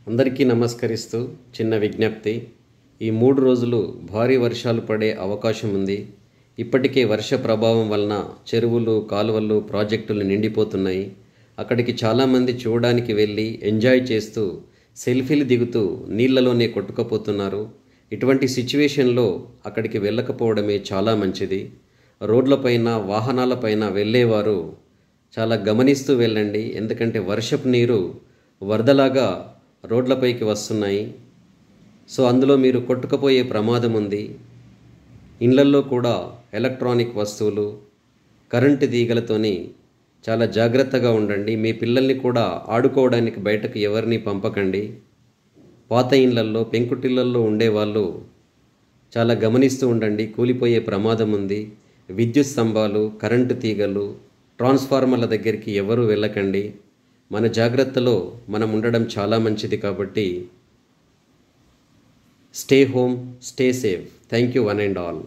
అందరికీ నమస్కరిస్తూ చిన్న విజ్ఞప్తి. ఈ 3 రోజులు భారీ వర్షాలు పడే అవకాశం ఉంది. ఇప్పటికే వర్ష ప్రభావం వలన చెరువులు, కాలువలు, ప్రాజెక్టులు నిండిపోతున్నాయి. అక్కడికి చాలామంది చూడడానికి వెళ్ళి ఎంజాయ్ చేస్తూ సెల్ఫీలు దిగుతూ నీళ్లలోనే కొట్టుకుపోతున్నారు. ఇటువంటి సిచ్యువేషన్లో అక్కడికి వెళ్ళకపోవడమే చాలా మంచిది. రోడ్లపైన, వాహనాలపైన వెళ్ళేవారు చాలా గమనిస్తూ వెళ్ళండి. ఎందుకంటే వర్షపు నీరు వరదలాగా రోడ్లపైకి వస్తున్నాయి. సో అందులో మీరు కొట్టుకుపోయే ప్రమాదం ఉంది. ఇండ్లల్లో కూడా ఎలక్ట్రానిక్ వస్తువులు, కరెంటు తీగలతోని చాలా జాగ్రత్తగా ఉండండి. మీ పిల్లల్ని కూడా ఆడుకోవడానికి బయటకు ఎవరిని పంపకండి. పాత ఇండ్లల్లో, పెంకుటిళ్ళల్లో ఉండేవాళ్ళు చాలా గమనిస్తూ ఉండండి. కూలిపోయే ప్రమాదం ఉంది. విద్యుత్ స్తంభాలు, కరెంటు తీగలు, ట్రాన్స్ఫార్మర్ల దగ్గరికి ఎవరు వెళ్ళకండి. మన జాగ్రత్తలో మనం ఉండడం చాలా మంచిది. కాబట్టి stay home, stay safe. Thank you one and all.